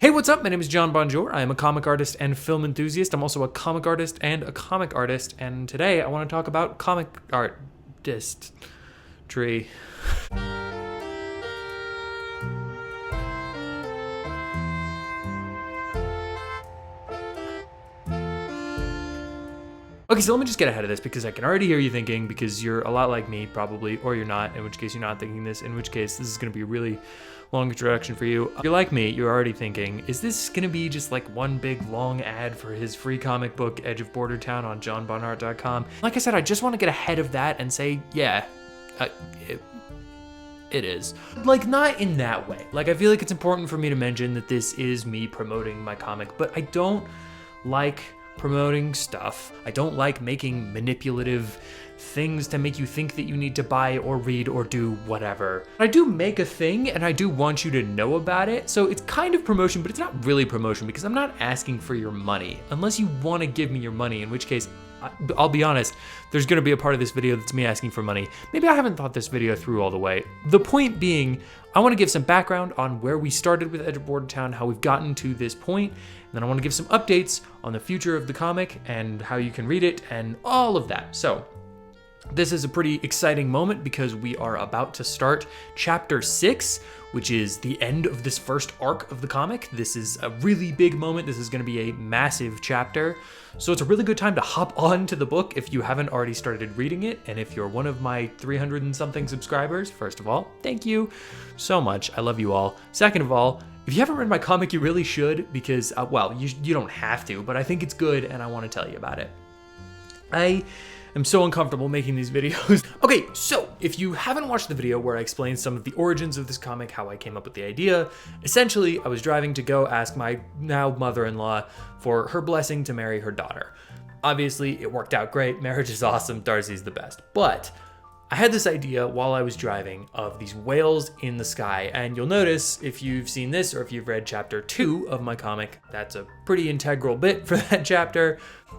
Hey, what's up? My name is John Bonjour. I am a comic artist and film enthusiast. I'm also a comic artist and a comic artist, and today I want to talk about comic artistry. Okay, so let me just get ahead of this because I can already hear you thinking, because you're a lot like me probably, or you're not, in which case you're not thinking this, in which case this is going to be a really long introduction for you. If you're like me, you're already thinking, is this going to be just like one big long ad for his free comic book, Edge of Border Town, on johnbonhart.com? Like I said, I just want to get ahead of that and say, yeah, it is. Like, not in that way. Like, I feel like it's important for me to mention that this is me promoting my comic, but I don't like promoting stuff. I don't like making manipulative things to make you think that you need to buy or read or do whatever. I do make a thing and I do want you to know about it, so it's kind of promotion, but it's not really promotion because I'm not asking for your money unless you want to give me your money, in which case I'll be honest, there's going to be a part of this video that's me asking for money. Maybe I haven't thought this video through all the way. The point being, I want to give some background on where we started with Edge of Border Town, how we've gotten to this point, and then I want to give some updates on the future of the comic and how you can read it and all of that. So this is a pretty exciting moment because we are about to start chapter 6, which is the end of this first arc of the comic. This is a really big moment. This is going to be a massive chapter. So it's a really good time to hop on to the book if you haven't already started reading it. And if you're one of my 300 and something subscribers, first of all, thank you so much. I love you all. Second of all, if you haven't read my comic, you really should, because, well, you don't have to, but I think it's good and I want to tell you about it. I'm so uncomfortable making these videos. Okay, so if you haven't watched the video where I explain some of the origins of this comic, how I came up with the idea, essentially I was driving to go ask my now mother-in-law for her blessing to marry her daughter. Obviously, it worked out great. Marriage is awesome. Darcy's the best. But I had this idea while I was driving of these whales in the sky, and you'll notice if you've seen this or if you've read chapter 2 of my comic, that's a pretty integral bit for that chapter.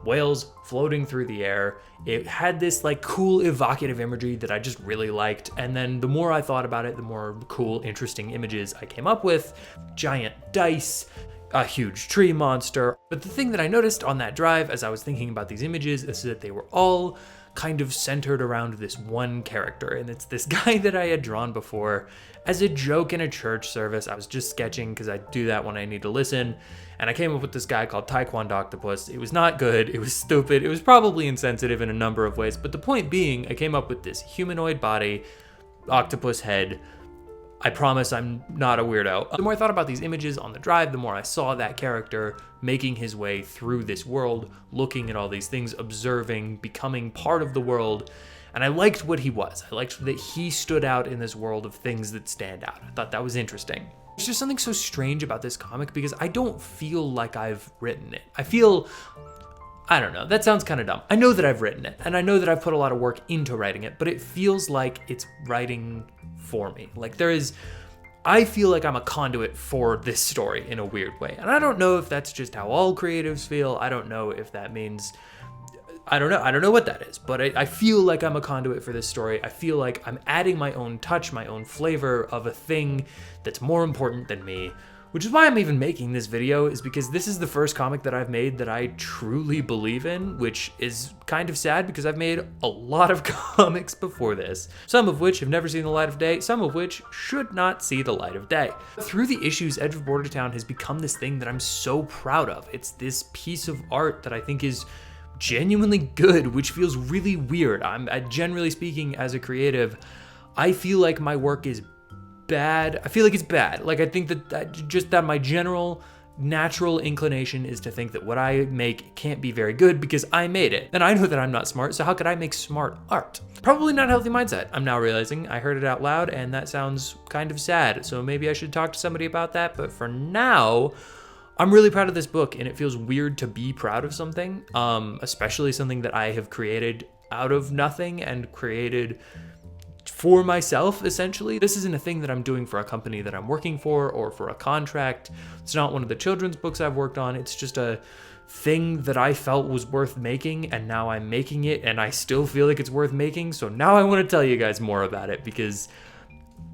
Whales floating through the air. It had this like cool evocative imagery that I just really liked, and then the more I thought about it, the more cool, interesting images I came up with. Giant dice, a huge tree monster. But the thing that I noticed on that drive as I was thinking about these images is that they were all kind of centered around this one character, and it's this guy that I had drawn before as a joke in a church service. I was just sketching because I do that when I need to listen, and I came up with this guy called Taekwondo Octopus. It was not good, it was stupid, it was probably insensitive in a number of ways, but the point being, I came up with this humanoid body, octopus head. I promise I'm not a weirdo. The more I thought about these images on the drive, the more I saw that character making his way through this world, looking at all these things, observing, becoming part of the world. And I liked what he was. I liked that he stood out in this world of things that stand out. I thought that was interesting. There's just something so strange about this comic because I don't feel like I've written it. I don't know, that sounds kind of dumb. I know that I've written it, and I know that I've put a lot of work into writing it, but it feels like it's writing for me. Like I feel like I'm a conduit for this story in a weird way. And I don't know if that's just how all creatives feel. I don't know if that means, I don't know what that is, but I feel like I'm a conduit for this story. I feel like I'm adding my own touch, my own flavor of a thing that's more important than me. Which is why I'm even making this video, is because this is the first comic that I've made that I truly believe in, which is kind of sad because I've made a lot of comics before this, some of which have never seen the light of day, some of which should not see the light of day. Through the issues, Edge of Border Town has become this thing that I'm so proud of. It's this piece of art that I think is genuinely good, which feels really weird. Generally speaking, as a creative, I feel like my work is bad. I feel like it's bad. Like, I think that my general natural inclination is to think that what I make can't be very good because I made it. And I know that I'm not smart, so how could I make smart art? Probably not a healthy mindset. I'm now realizing I heard it out loud and that sounds kind of sad. So maybe I should talk to somebody about that. But for now, I'm really proud of this book, and it feels weird to be proud of something, especially something that I have created out of nothing and created for myself, essentially. This isn't a thing that I'm doing for a company that I'm working for or for a contract. It's not one of the children's books I've worked on. It's just a thing that I felt was worth making, and now I'm making it, and I still feel like it's worth making. So now I want to tell you guys more about it because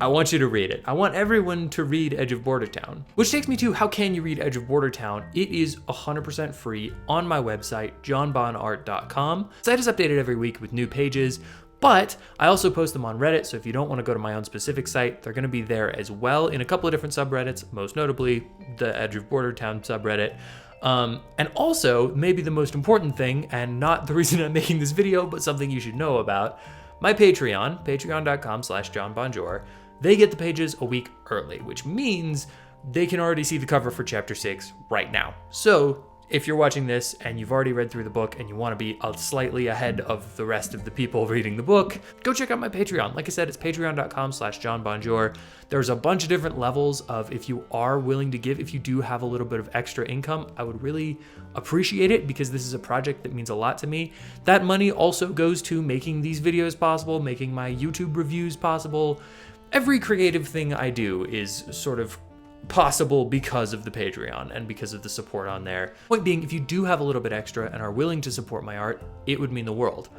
I want you to read it. I want everyone to read Edge of Bordertown. Which takes me to, how can you read Edge of Bordertown? It is 100% free on my website, johnbonart.com. The site is updated every week with new pages, but I also post them on Reddit, so if you don't want to go to my own specific site, they're going to be there as well in a couple of different subreddits, most notably the Edge of Bordertown subreddit. And also, maybe the most important thing, and not the reason I'm making this video, but something you should know about, my Patreon, patreon.com/johnbonjour, they get the pages a week early, which means they can already see the cover for chapter 6 right now. So if you're watching this and you've already read through the book and you want to be slightly ahead of the rest of the people reading the book, go check out my Patreon. Like I said, it's patreon.com/johnbonjour. There's a bunch of different levels of, if you are willing to give, if you do have a little bit of extra income, I would really appreciate it, because this is a project that means a lot to me. That money also goes to making these videos possible, making my YouTube reviews possible. Every creative thing I do is sort of possible because of the Patreon and because of the support on there. Point being, if you do have a little bit extra and are willing to support my art, it would mean the world.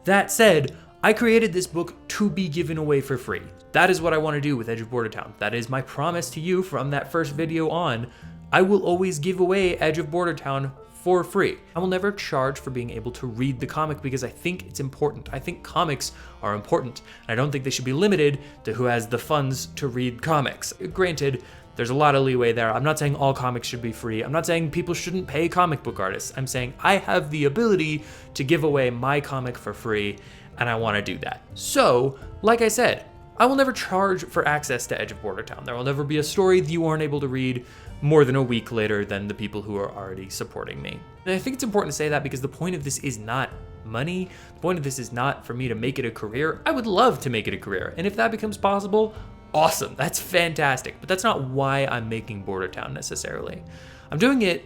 That said, I created this book to be given away for free. That is what I want to do with Edge of Bordertown. That is my promise to you from that first video on. I will always give away Edge of Bordertown for free. I will never charge for being able to read the comic, because I think it's important. I think comics are important, and I don't think they should be limited to who has the funds to read comics. Granted, there's a lot of leeway there. I'm not saying all comics should be free. I'm not saying people shouldn't pay comic book artists. I'm saying I have the ability to give away my comic for free, and I want to do that. So, like I said, I will never charge for access to Edge of Bordertown. There will never be a story that you aren't able to read more than a week later than the people who are already supporting me. And I think it's important to say that, because the point of this is not money. The point of this is not for me to make it a career. I would love to make it a career, and if that becomes possible, awesome, that's fantastic. But that's not why I'm making Bordertown necessarily. I'm doing it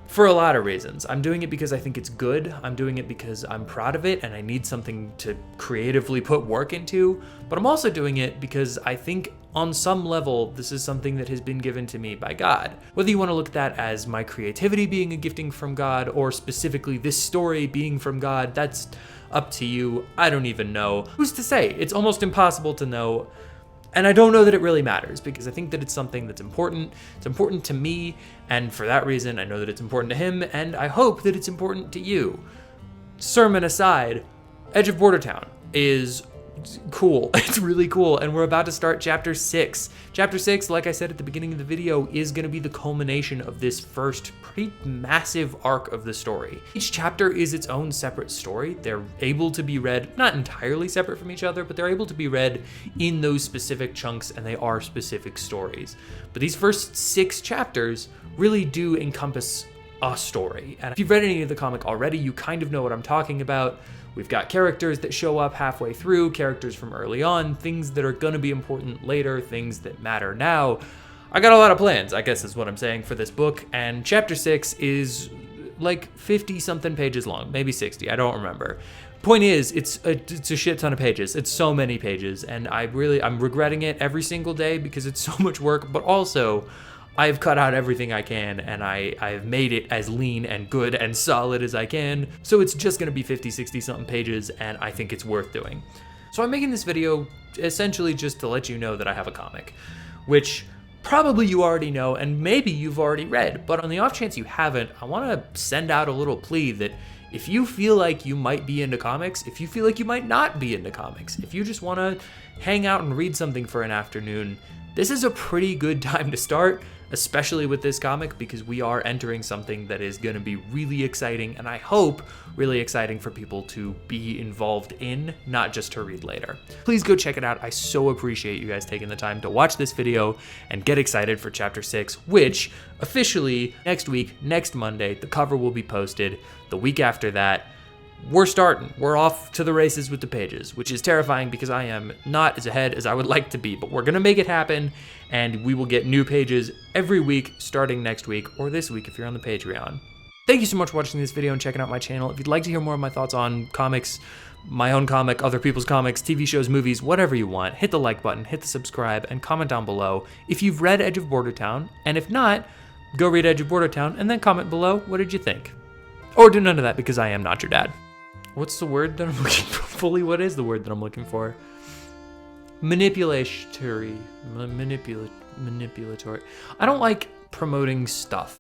for a lot of reasons. I'm doing it because I think it's good. I'm doing it because I'm proud of it and I need something to creatively put work into. But I'm also doing it because I think on some level, this is something that has been given to me by God. Whether you want to look at that as my creativity being a gifting from God, or specifically this story being from God, that's up to you. I don't even know. Who's to say? It's almost impossible to know. And I don't know that it really matters, because I think that it's something that's important. It's important to me, and for that reason, I know that it's important to him, and I hope that it's important to you. Sermon aside, Edge of Bordertown is cool. It's really cool, and we're about to start chapter 6. Chapter 6, like I said at the beginning of the video, is going to be the culmination of this first pretty massive arc of the story. Each chapter is its own separate story. They're able to be read, not entirely separate from each other, but they're able to be read in those specific chunks, and they are specific stories. But these first 6 chapters really do encompass a story. And if you've read any of the comic already, you kind of know what I'm talking about. We've got characters that show up halfway through, characters from early on, things that are gonna be important later, things that matter now. I got a lot of plans, I guess is what I'm saying, for this book, and chapter 6 is like 50 something pages long, maybe 60, I don't remember. Point is, it's a shit ton of pages. It's so many pages, and I'm regretting it every single day because it's so much work, but also I've cut out everything I can, and I've made it as lean and good and solid as I can. So it's just gonna be 50, 60 something pages, and I think it's worth doing. So I'm making this video essentially just to let you know that I have a comic, which probably you already know, and maybe you've already read, but on the off chance you haven't, I wanna send out a little plea that if you feel like you might be into comics, if you feel like you might not be into comics, if you just wanna hang out and read something for an afternoon, this is a pretty good time to start, especially with this comic, because we are entering something that is going to be really exciting, and I hope really exciting for people to be involved in, not just to read later. Please go check it out. I so appreciate you guys taking the time to watch this video and get excited for chapter 6, which officially next week, next Monday, the cover will be posted. The week after that, we're starting. We're off to the races with the pages, which is terrifying because I am not as ahead as I would like to be, but we're gonna make it happen, and we will get new pages every week starting next week, or this week if you're on the Patreon. Thank you so much for watching this video and checking out my channel. If you'd like to hear more of my thoughts on comics, my own comic, other people's comics, TV shows, movies, whatever you want, hit the like button, hit the subscribe, and comment down below if you've read Edge of Bordertown, and if not, go read Edge of Bordertown and then comment below what did you think. Or do none of that, because I am not your dad. What's the word that I'm looking for? Fully, what is the word that I'm looking for? manipulatory. I don't like promoting stuff.